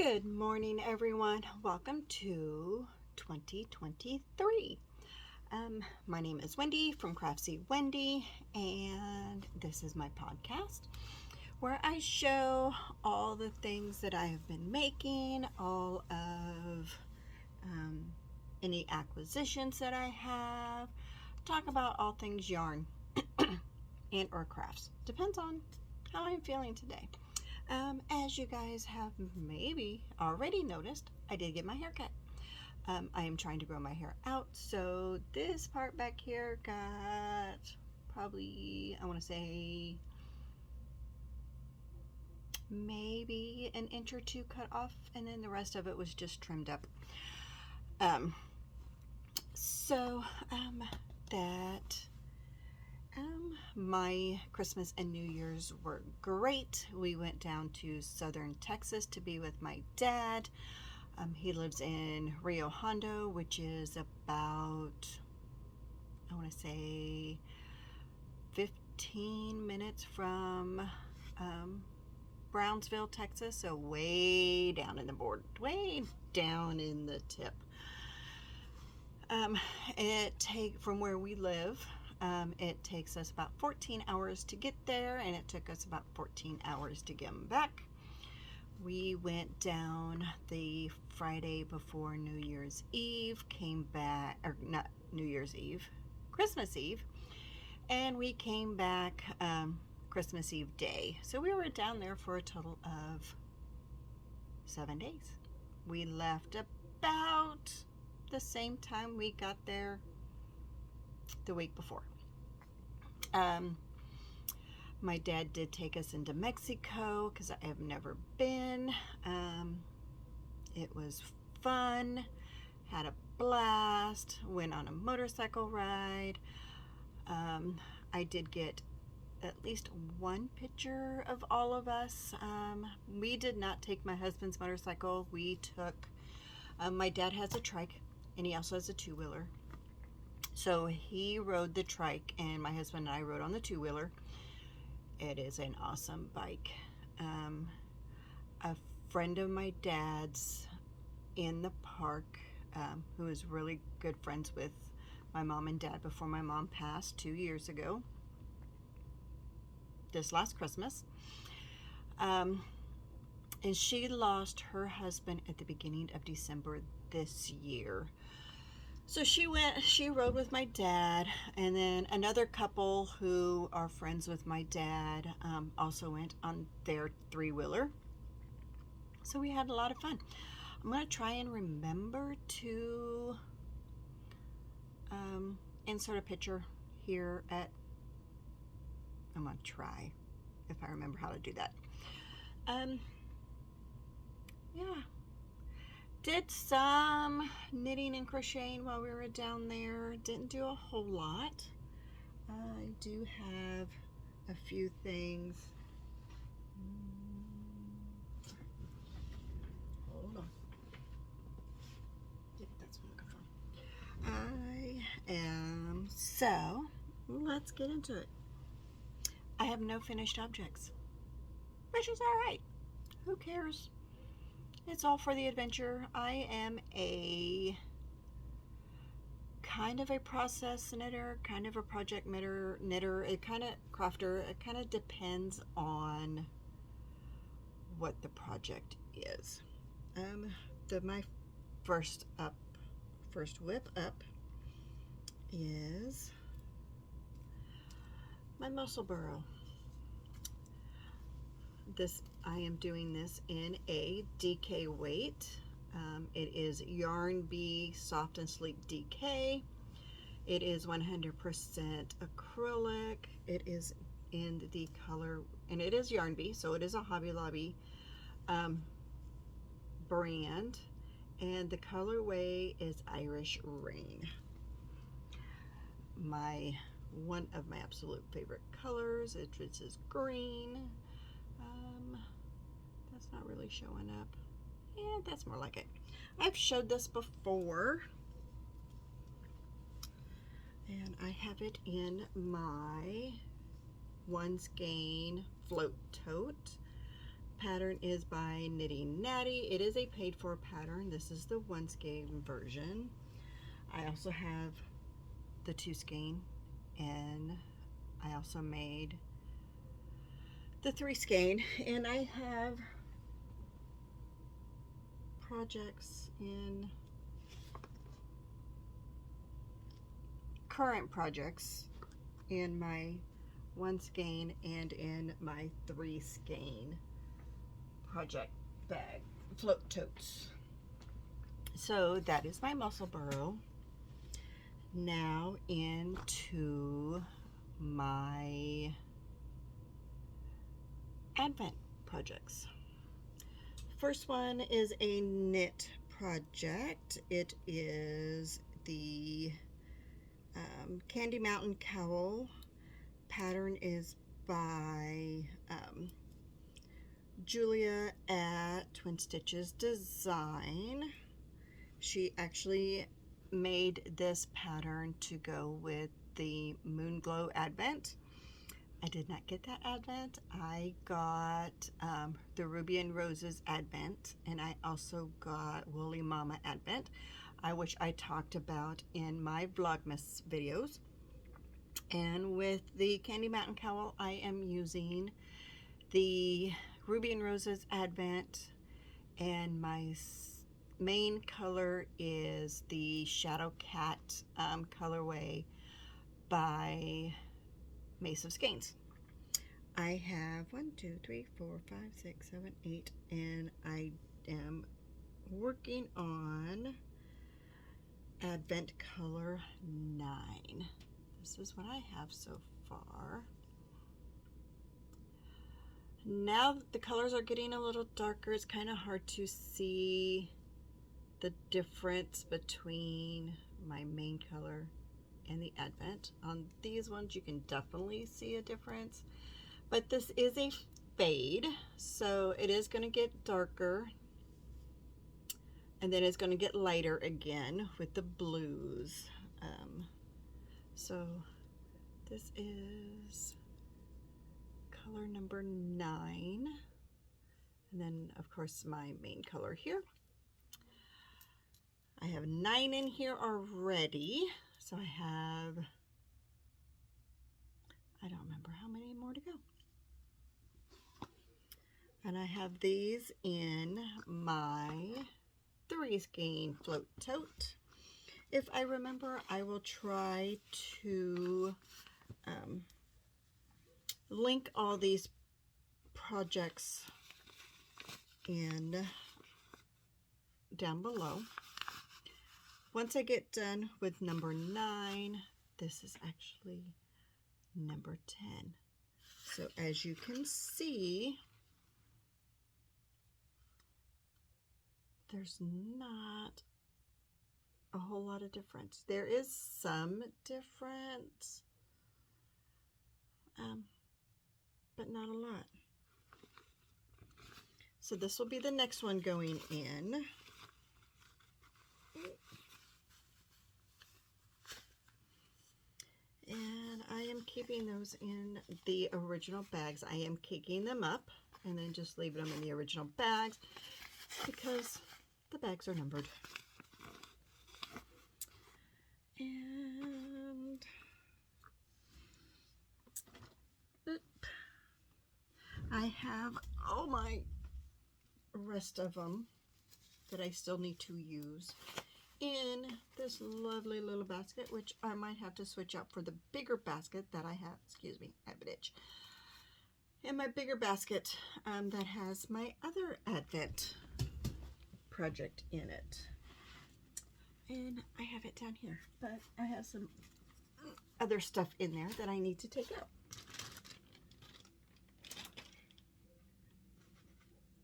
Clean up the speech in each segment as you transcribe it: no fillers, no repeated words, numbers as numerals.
Good morning, everyone. Welcome to 2023. My name is Wendy from Craftsy Wendy, and this is my podcast where I show all the things that I have been making, all of any acquisitions that I have, talk about all things yarn and or crafts. Depends on how I'm feeling today. As you guys have maybe already noticed, I did get my hair cut. I am trying to grow my hair out, so this part back here got probably, I want to say, maybe an inch or two cut off, and then the rest of it was just trimmed up. My Christmas and New Year's were great. We went down to southern Texas to be with my dad. He lives in Rio Hondo, which is about, I want to say, 15 minutes from Brownsville, Texas. So way down in the border, way down in the tip. From where we live, it takes us about 14 hours to get there, and it took us about 14 hours to get them back. We went down the Friday before New Year's Eve, came back, or not New Year's Eve, Christmas Eve, and we came back Christmas Eve day. So we were down there for a total of 7 days. We left about the same time we got there the week before. My dad did take us into Mexico because I have never been. It was fun, had a blast, went on a motorcycle ride. I did get at least one picture of all of us. We did not take my husband's motorcycle. We took, my dad has a trike, and he also has a two-wheeler. So he rode the trike, and my husband and I rode on the two-wheeler. It is an awesome bike. A friend of my dad's in the park, who is really good friends with my mom and dad before my mom passed 2 years ago, this last Christmas. And she lost her husband at the beginning of December this year. So she rode with my dad, and then another couple who are friends with my dad also went on their three-wheeler. So we had a lot of fun. I'm going to try and remember to insert a picture here I'm going to try if I remember how to do that. Yeah. Did some knitting and crocheting while we were down there. Didn't do a whole lot. I do have a few things. Hold on. Yep, that's what I'm looking for. So let's get into it. I have no finished objects, which is all right. Who cares? It's all for the adventure. I am a kind of a process knitter, kind of a project knitter, a kind of crafter. It kind of depends on what the project is. My first whip up is my muscle burrow. I am doing this in a DK weight. It is Yarn Bee Soft and Sleek DK. It is 100% acrylic. It is in the color, and it is Yarn Bee, so it is a Hobby Lobby brand, and the colorway is Irish Rain. One of my absolute favorite colors. It is green. That's not really showing up. Yeah, that's more like it. I've showed this before, and I have it in my One Skein float tote. pattern is by Knitting Natty. It is a paid for pattern. This is the 1 skein version. I also have the 2 skein, and I also made the 3 skein, and I have projects in current projects in my 1 skein and in my 3 skein project bag float totes. So that is my muscle burrow. Now into my Advent projects. First one is a knit project. It is the Candy Mountain Cowl. Pattern is by Julia at Twin Stitches Design. She actually made this pattern to go with the Moon Glow Advent. I did not get that Advent. I got the Ruby and Roses Advent, and I also got Woolly Mama Advent, which I talked about in my Vlogmas videos. And with the Candy Mountain Cowl, I am using the Ruby and Roses Advent, and my main color is the Shadow Cat colorway by Mace of Skeins. I have 1, 2, 3, 4, 5, 6, 7, 8, and I am working on Advent color 9. This is what I have so far. Now that the colors are getting a little darker, it's kind of hard to see the difference between my main color and the Advent. On these ones you can definitely see a difference, but this is a fade, so it is going to get darker and then it's going to get lighter again with the blues. So this is color number 9, and then of course my main color here. I have 9 in here already, so I have, I don't remember how many more to go. And I have these in my 3 skein float tote. If I remember, I will try to link all these projects in down below. Once I get done with number 9, this is actually number 10. So as you can see, there's not a whole lot of difference. There is some difference, but not a lot. So this will be the next one going in. And I am keeping those in the original bags. I am caking them up and then just leaving them in the original bags because the bags are numbered. And I have all my rest of them that I still need to use in this lovely little basket, which I might have to switch out for the bigger basket that I have. Excuse me, I have an itch. And my bigger basket that has my other Advent project in it. And I have it down here, but I have some other stuff in there that I need to take out.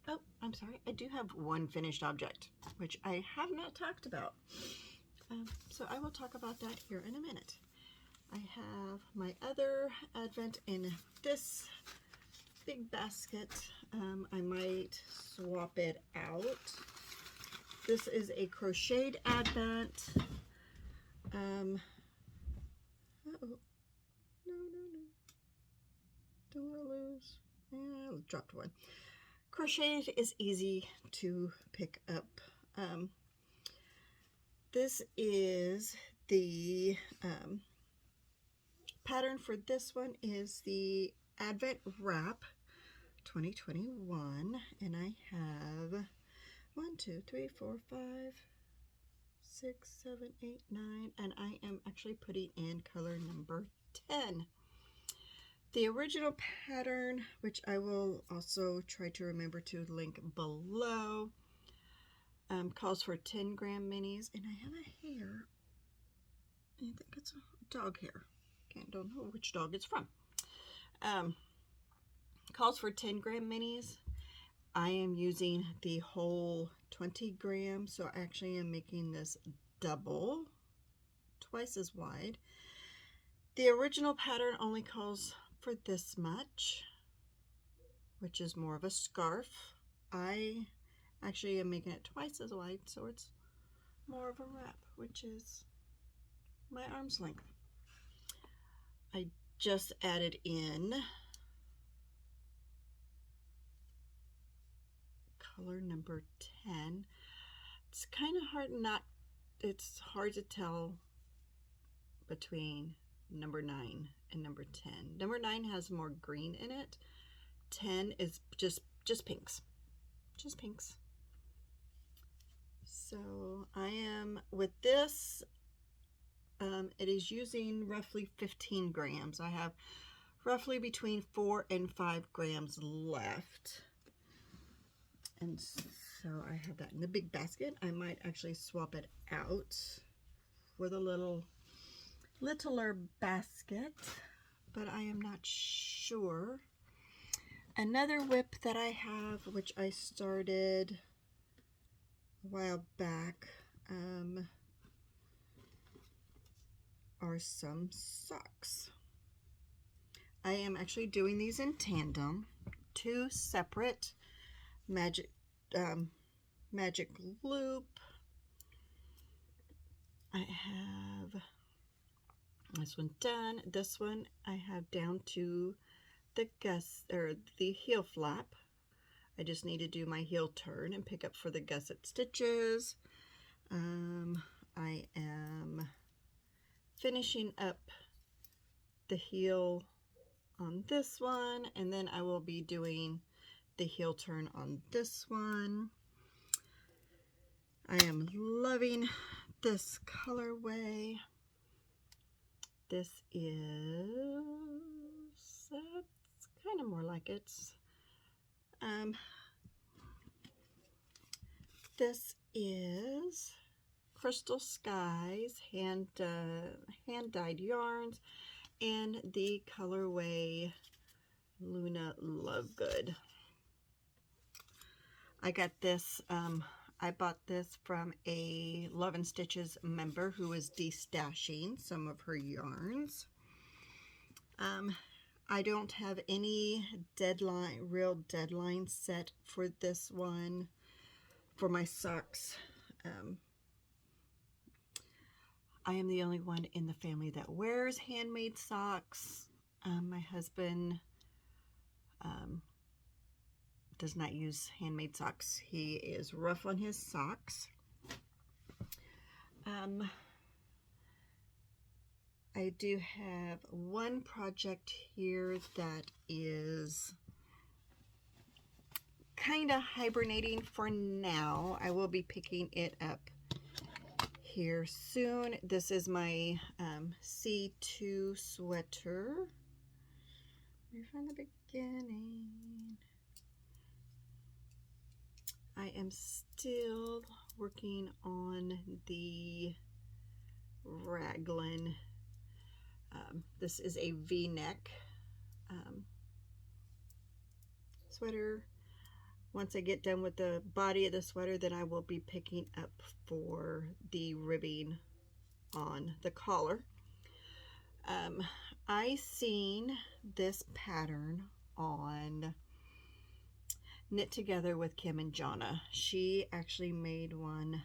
Oh, I'm sorry, I do have one finished object, which I have not talked about. So I will talk about that here in a minute. I have my other Advent in this big basket. I might swap it out. This is a crocheted Advent. Uh-oh. No. Don't want to lose. Yeah, I dropped one. Crochet is easy to pick up. This is the pattern for this one is the Advent Wrap 2021, and I have 1, 2, 3, 4, 5, 6, 7, 8, 9, and I am actually putting in color number 10. The original pattern, which I will also try to remember to link below, calls for 10 gram minis, and I have a hair. I think it's a dog hair. Don't know which dog it's from. Calls for 10 gram minis. I am using the whole 20 grams, so I actually am making this double, twice as wide. The original pattern only calls for this much, which is more of a scarf. I actually am making it twice as wide, so it's more of a wrap, which is my arm's length. I just added in color number 10. It's kind of hard it's hard to tell between number 9 and number 10. Number 9 has more green in it. 10 is just pinks. Just pinks. So I am, with this, it is using roughly 15 grams. I have roughly between 4 and 5 grams left. And so I have that in the big basket. I might actually swap it out for the littler basket, but I am not sure. Another whip that I have, which I started a while back, are some socks. I am actually doing these in tandem, 2 separate magic loop. I have this one done. This one I have down to the the heel flap. I just need to do my heel turn and pick up for the gusset stitches. I am finishing up the heel on this one, and then I will be doing the heel turn on this one. I am loving this colorway. This is, it's kind of more like it's, this is Crystal Skies hand dyed yarns, and the colorway Luna Lovegood. I got this, I bought this from a Love and Stitches member who is destashing some of her yarns. I don't have any real deadline set for this one, for my socks. I am the only one in the family that wears handmade socks. My husband does not use handmade socks. He is rough on his socks. I do have one project here that is kind of hibernating for now. I will be picking it up here soon. This is my C2 sweater. Let me find the beginning. I am still working on the raglan. This is a V-neck sweater. Once I get done with the body of the sweater, then I will be picking up for the ribbing on the collar. I seen this pattern on Knit Together with Kim and Jonna. She actually made one.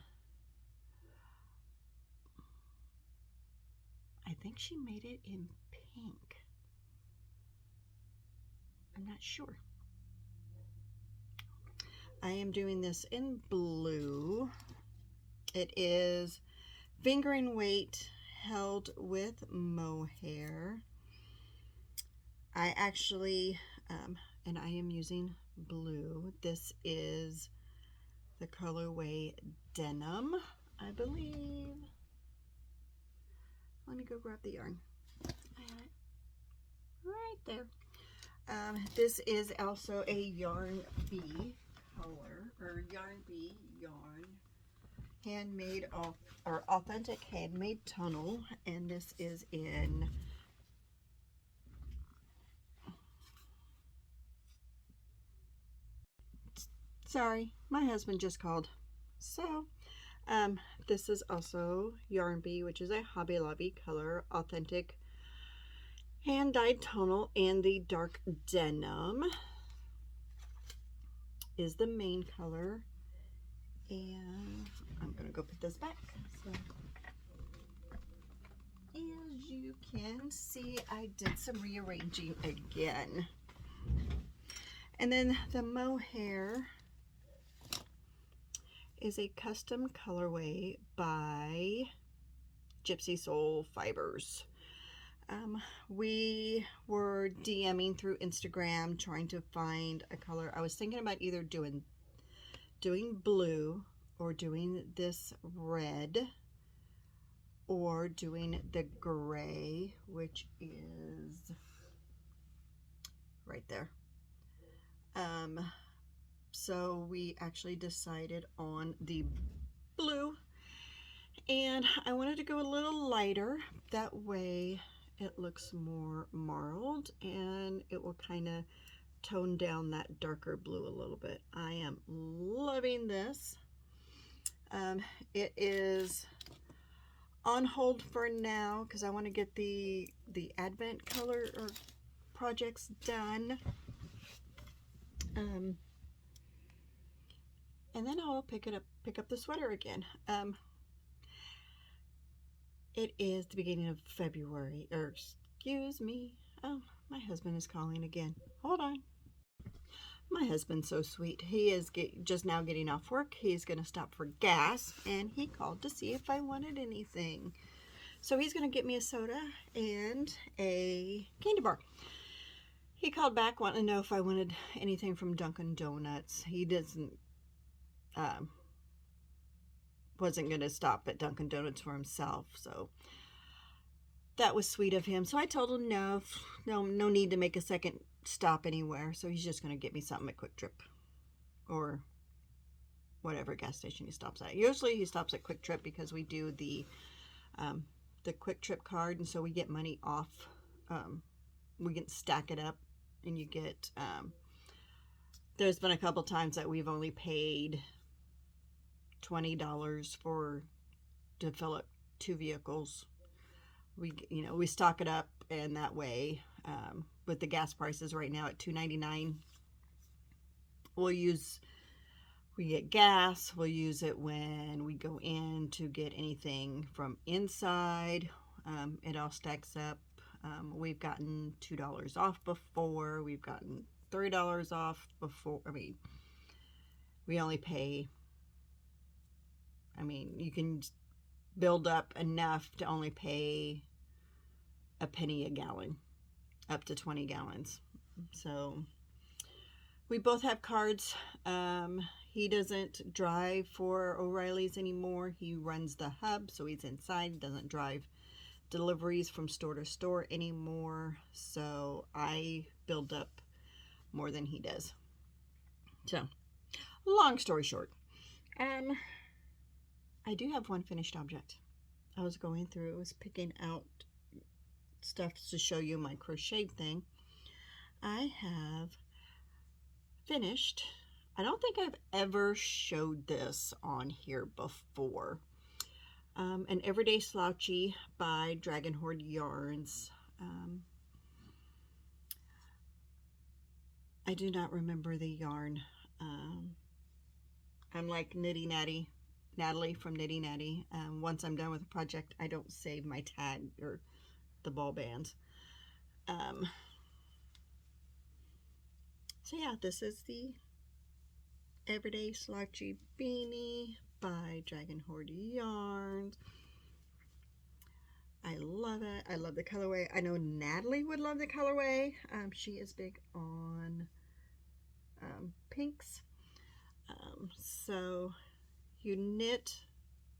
I think she made it in pink. I'm not sure. I am doing this in blue. It is fingering weight held with mohair. I actually, and I am using blue. This is the colorway Denim, I believe. Let me go grab the yarn. I have it right there. This is also a Yarn Bee color, or Yarn Bee yarn. Handmade or authentic handmade tunnel, and this is in sorry, my husband just called. So this is also Yarn Bee, which is a Hobby Lobby color, authentic hand dyed tunnel, and the dark denim is the main color. And I'm gonna go put this back. So as you can see, I did some rearranging again. And then the mohair is a custom colorway by Gypsy Soul Fibers. We were DMing through Instagram trying to find a color. I was thinking about either doing blue or doing this red or doing the gray, which is right there. So we actually decided on the blue, and I wanted to go a little lighter. That way it looks more marled and it will kind of tone down that darker blue a little bit. I am loving this. It is on hold for now because I want to get the advent color or projects done. And then I'll pick up the sweater again. It is the beginning of February, or excuse me. Oh, my husband is calling again. Hold on. My husband's so sweet. He is just now getting off work. He's going to stop for gas, and he called to see if I wanted anything. So he's going to get me a soda and a candy bar. He called back wanting to know if I wanted anything from Dunkin' Donuts. He wasn't going to stop at Dunkin' Donuts for himself, so that was sweet of him. So I told him no need to make a second stop anywhere. So he's just going to get me something at Quick Trip or whatever gas station he stops at. Usually he stops at Quick Trip because we do the Quick Trip card, and so we get money off. We can stack it up, and you get. There's been a couple times that we've only paid $20 to fill up 2 vehicles. We stock it up, and that way, with the gas prices right now at $2.99, we get gas. We'll use it when we go in to get anything from inside. It all stacks up. We've gotten $2 off before. We've gotten $3 off before. I mean, we only pay. I mean, you can build up enough to only pay a penny a gallon, up to 20 gallons. So we both have cards. He doesn't drive for O'Reilly's anymore. He runs the hub, so he's inside. He doesn't drive deliveries from store to store anymore. So I build up more than he does. So long story short, I do have one finished object. I was going through, I was picking out stuff to show you my crochet thing. I have finished, I don't think I've ever showed this on here before. An Everyday Slouchy by Dragon Horde Yarns. I do not remember the yarn. I'm like Natalie from Nitty Natty. Once I'm done with a project, I don't save my tag or the ball bands. So yeah, this is the Everyday Slouchy Beanie by Dragon Horde Yarns. I love it. I love the colorway. I know Natalie would love the colorway. She is big on pinks. So you knit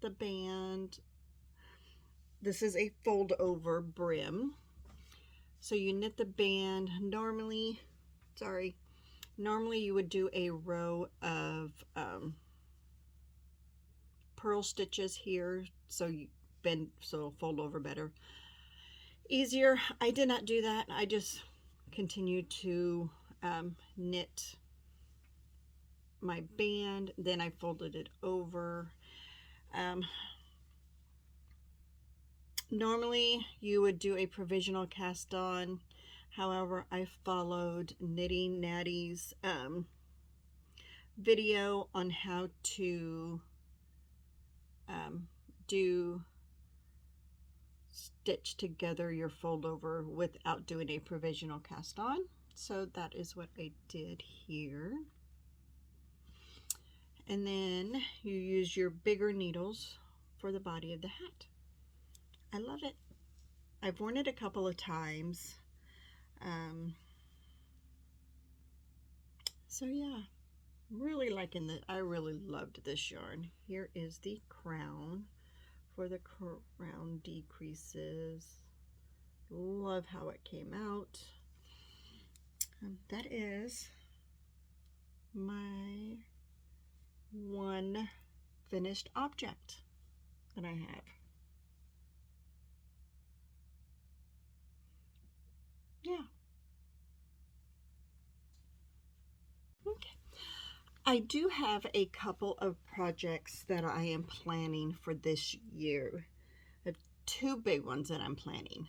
the band. This is a fold over brim. So you knit the band. Normally you would do a row of purl stitches here, so it'll fold over better, easier. I did not do that. I just continued to knit my band, then I folded it over. Normally you would do a provisional cast on. However, I followed Knitting Natty's video on how to do stitch together your fold over without doing a provisional cast on. So that is what I did here. And then you use your bigger needles for the body of the hat. I love it. I've worn it a couple of times. So yeah, really liking it. I really loved this yarn. Here is the crown for the crown decreases. Love how it came out. That is my one finished object that I have. Yeah. Okay. I do have a couple of projects that I am planning for this year. I have two big ones that I'm planning.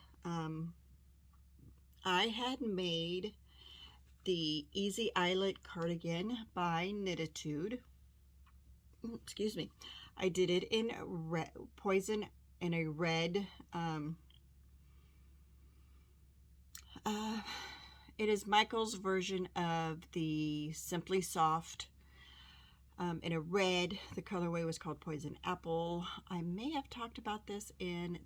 I had made the Easy Eyelet cardigan by Knititude. Excuse me. I did it in red, poison, in a red. It is Michael's version of the Simply Soft in a red. The colorway was called Poison Apple. I may have talked about this in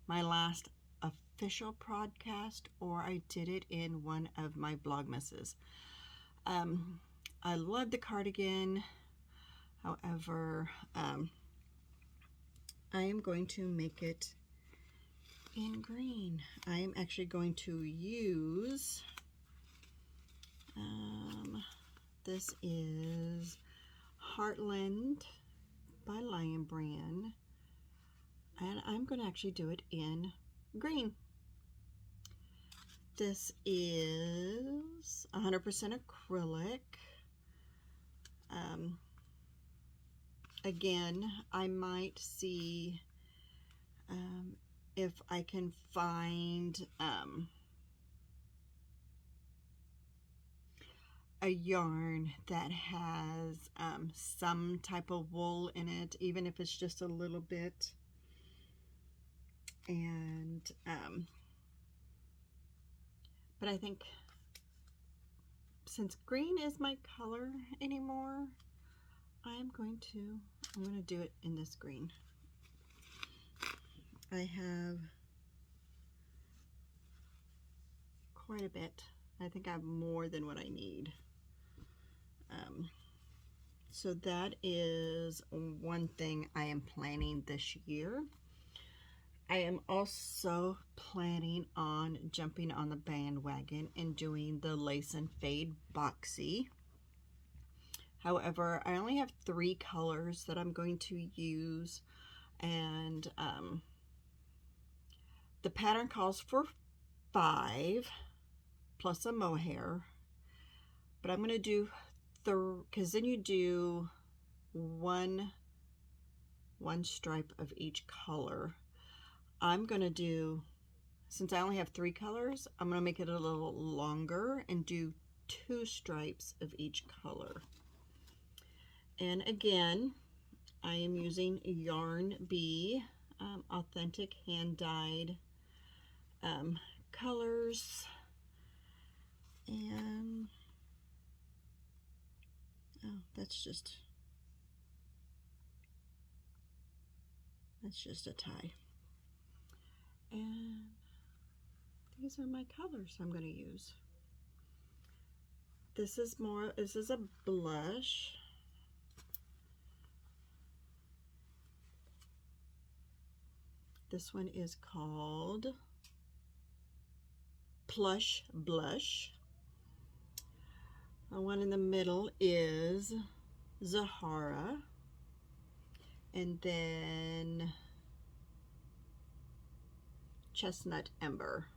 my last official podcast, or I did it in one of my Vlogmases. I love the cardigan. However, I am going to make it in green. I am actually going to use, this is Heartland by Lion Brand, and I'm going to actually do it in green. This is 100% acrylic. Again, I might see if I can find a yarn that has some type of wool in it, even if it's just a little bit. And but I think since green is my color anymore, I'm going to do it in this green. I have quite a bit. I think I have more than what I need. So that is one thing I am planning this year. I am also planning on jumping on the bandwagon and doing the Lace and Fade Boxy. However, I only have 3 colors that I'm going to use, and the pattern calls for 5 plus a mohair, but I'm going to do because then you do one stripe of each color. I'm going to do, since I only have 3 colors, I'm going to make it a little longer and do 2 stripes of each color. And again, I am using Yarn Bee authentic hand-dyed colors. And oh, that's just a tie. And these are my colors I'm going to use. This is a blush. This one is called Plush Blush. The one in the middle is Zahara. And then Chestnut Ember.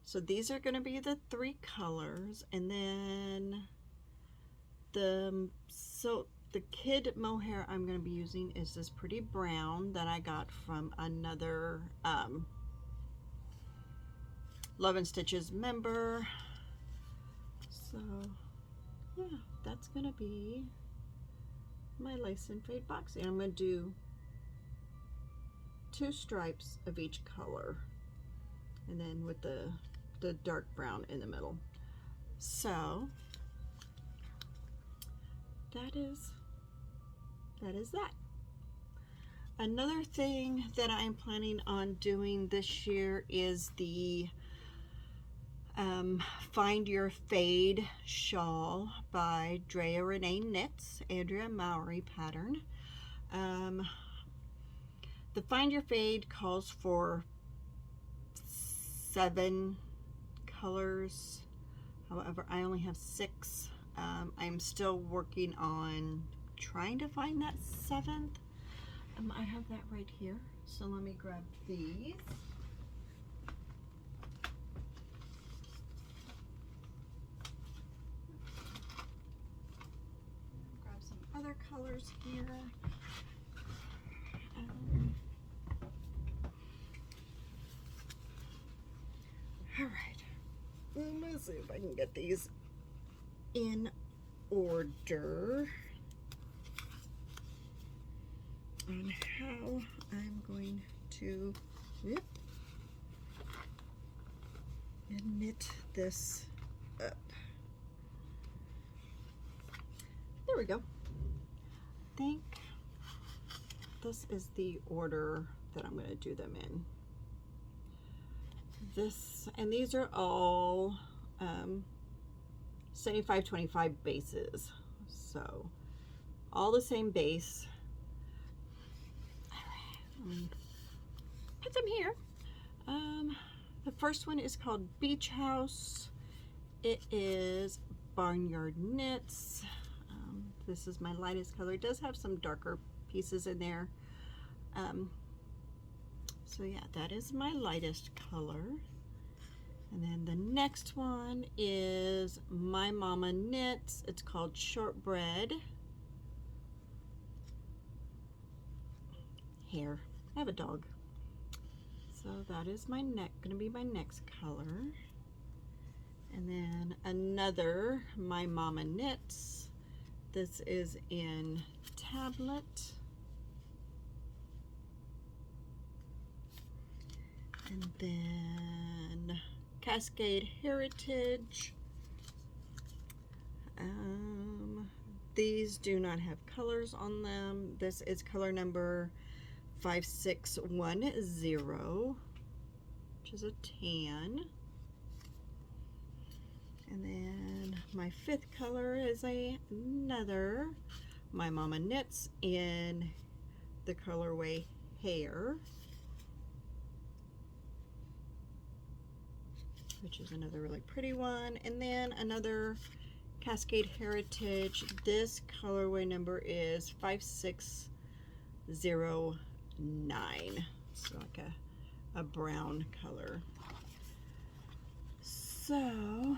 So these are going to be the 3 colors, and then the kid mohair I'm going to be using is this pretty brown that I got from another Love and Stitches member. So yeah, that's going to be my lace and fade boxing. I'm going to do 2 stripes of each color, and then with the dark brown in the middle. So that is that. Another thing that I'm planning on doing this year is the Find Your Fade shawl by Drea Renee Knits, Andrea Mowry pattern. The Find Your Fade calls for 7 colors. However, I only have 6. I'm still working on trying to find that 7th. I have that right here. So let me grab these. Grab some other colors here. All right, let's see if I can get these in order on how I'm going to knit this up. There we go. I think this is the order that I'm going to do them in. These are all 75-25 bases, so all the same base. Put them here. The first one is called Beach House. It is Barnyard Knits. This is my lightest color. It does have some darker pieces in there. So yeah, that is my lightest color. And then the next one is My Mama Knits. It's called Shortbread. Hair. I have a dog. So that is gonna be my next color. And then another My Mama Knits. This is in Tablet. And then Cascade Heritage. These do not have colors on them. This is color number 5610, which is a tan. And then my 5th color is another My Mama Knits in the colorway Hair, which is another really pretty one. And then another Cascade Heritage. This colorway number is 5609. It's like a brown color. So I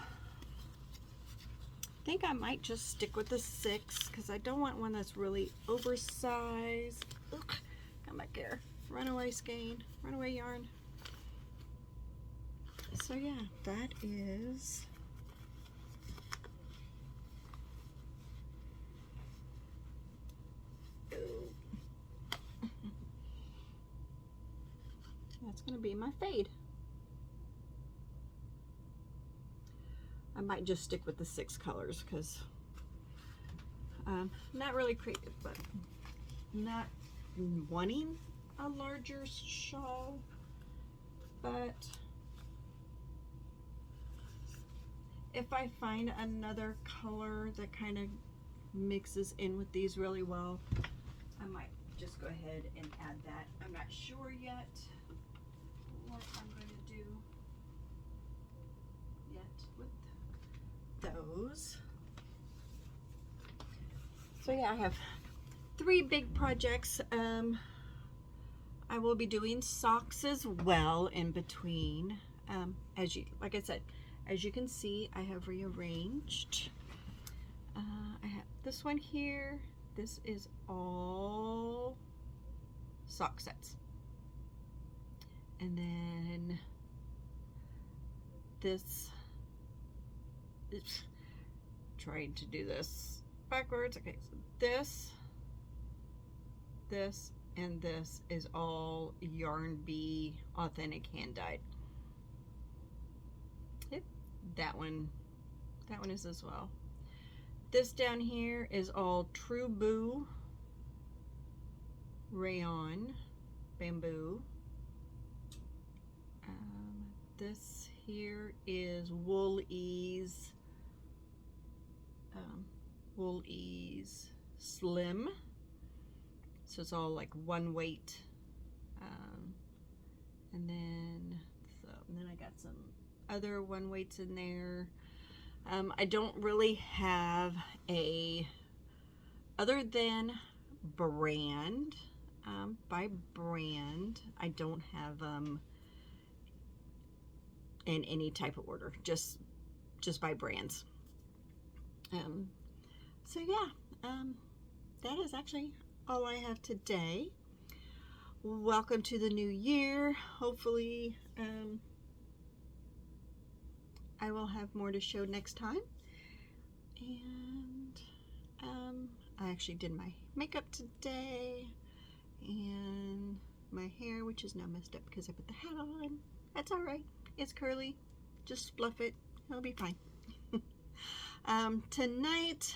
think I might just stick with the 6 because I don't want one that's really oversized. Ugh, come back here. Runaway skein, runaway yarn. So yeah, that is that's gonna be my fade. I might just stick with the 6 colors because Not really creative, but not wanting a larger shawl, but if I find another color that kind of mixes in with these really well, I might just go ahead and add that. I'm not sure yet what I'm going to do yet with those. So yeah, I have 3 big projects. I will be doing socks as well in between. Like I said, as you can see, I have rearranged. I have this one here. This is all sock sets. And then this, trying to do this backwards. Okay, so this, and this is all Yarn Bee authentic hand dyed. Yep, that one is as well. This down here is all True Boo rayon bamboo. This here is Wool Ease Slim. So it's all like one weight. And then I got some other one weights in there. I don't really have other than brand, by brand, I don't have in any type of order, just by brands. So yeah, that is actually all I have today. Welcome to the new year. Hopefully I will have more to show next time. And I actually did my makeup today and my hair, which is now messed up because I put the hat on. That's all right. It's curly. Just fluff it. It'll be fine. Tonight,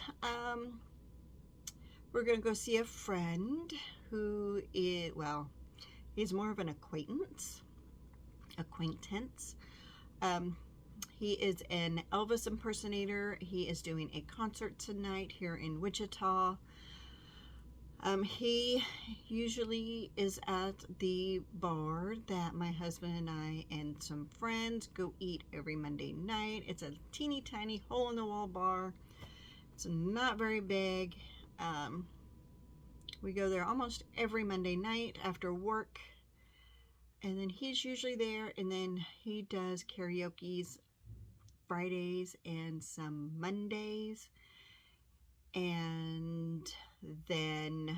we're going to go see a friend who is, well, he's more of an acquaintance. He is an Elvis impersonator. He is doing a concert tonight here in Wichita. He usually is at the bar that my husband and I and some friends go eat every Monday night. It's a teeny tiny hole in the wall bar. It's not very big. We go there almost every Monday night after work. And then he's usually there, and then he does karaoke's Fridays and some Mondays. And then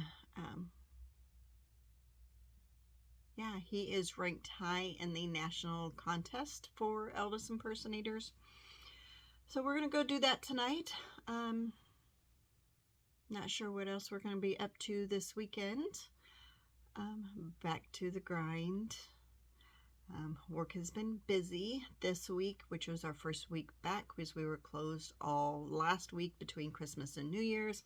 yeah, he is ranked high in the national contest for Elvis impersonators. So we're gonna go do that tonight. Not sure what else we're gonna be up to this weekend. Back to the grind. Work has been busy this week, which was our first week back because we were closed all last week between Christmas and New Year's.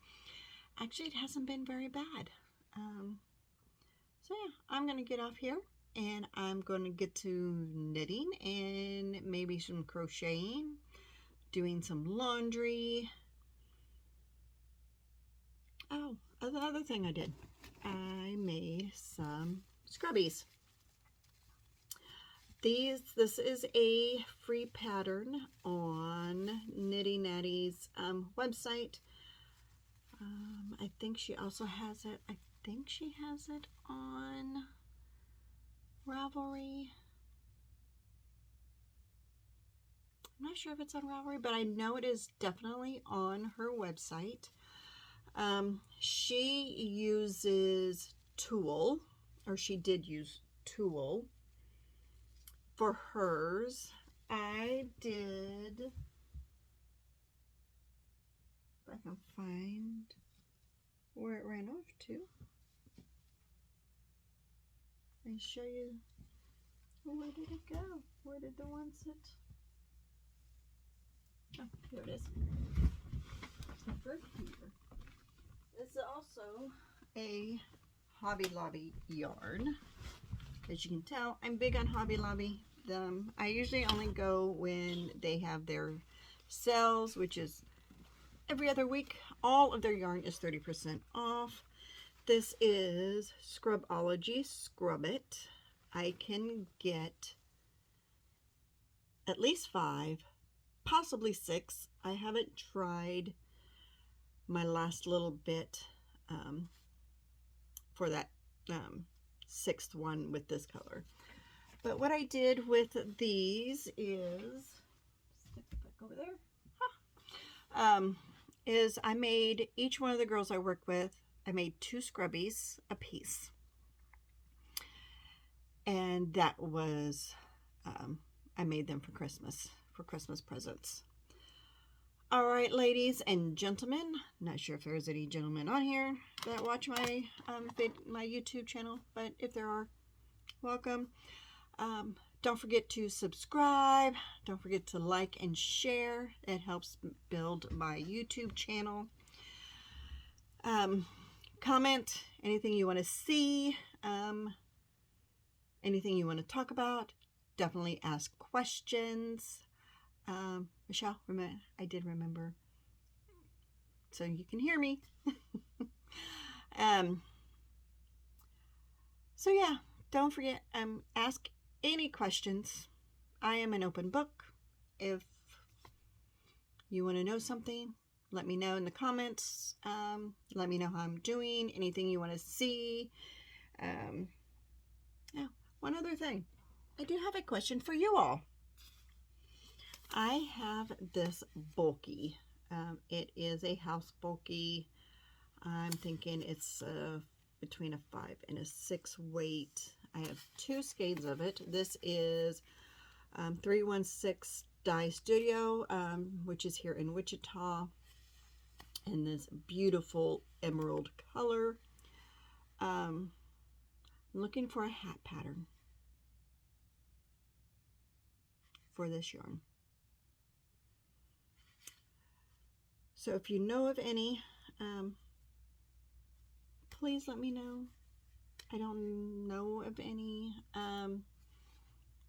Actually, it hasn't been very bad. So yeah, I'm going to get off here and I'm going to get to knitting and maybe some crocheting, doing some laundry. Oh, another thing I did. I made some scrubbies. This is a free pattern on Nitty Natty's website. I think she also has it. I think she has it on Ravelry. I'm not sure if it's on Ravelry, but I know it is definitely on her website. She uses Tulle, or she did use Tulle for hers. I did, if I can find where it ran off to, and show you, where did it go? Where did the one sit? Oh, here it is. Over here. also a Hobby Lobby yarn. As you can tell, I'm big on Hobby Lobby. I usually only go when they have their sales, which is every other week. All of their yarn is 30% off. This is Scrubology Scrub It. I can get at least 5, possibly 6. I haven't tried my last little bit for that 6th one with this color. But what I did with these is, stick it back over there, is I made each one of the girls I work with, I made 2 scrubbies a piece. And that was, I made them for Christmas presents. All right, ladies and gentlemen, not sure if there's any gentlemen on here that watch my my YouTube channel, but if there are, welcome. Don't forget to subscribe. Don't forget to like and share. It helps build my YouTube channel. Comment anything you want to see, anything you want to talk about. Definitely ask questions. Michelle, I did remember, so you can hear me. So yeah, don't forget, ask any questions. I am an open book. If you want to know something, let me know in the comments. Let me know how I'm doing, anything you want to see. Yeah, one other thing. I do have a question for you all. I have this bulky. It is a house bulky. I'm thinking it's between a 5 and a 6 weight. I have 2 skeins of it. This is 316 Dye Studio, which is here in Wichita, in this beautiful emerald color. I'm looking for a hat pattern for this yarn. So if you know of any, please let me know. I don't know of any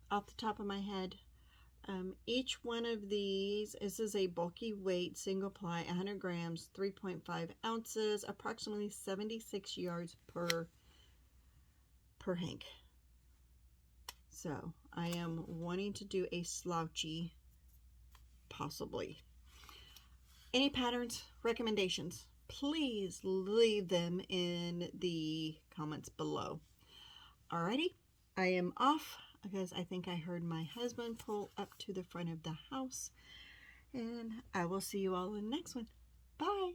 off the top of my head. Each one of these, this is a bulky weight, single ply, 100 grams, 3.5 ounces, approximately 76 yards per hank. So I am wanting to do a slouchy, possibly. Any patterns, recommendations, please leave them in the comments below. Alrighty, I am off because I think I heard my husband pull up to the front of the house, and I will see you all in the next one. Bye.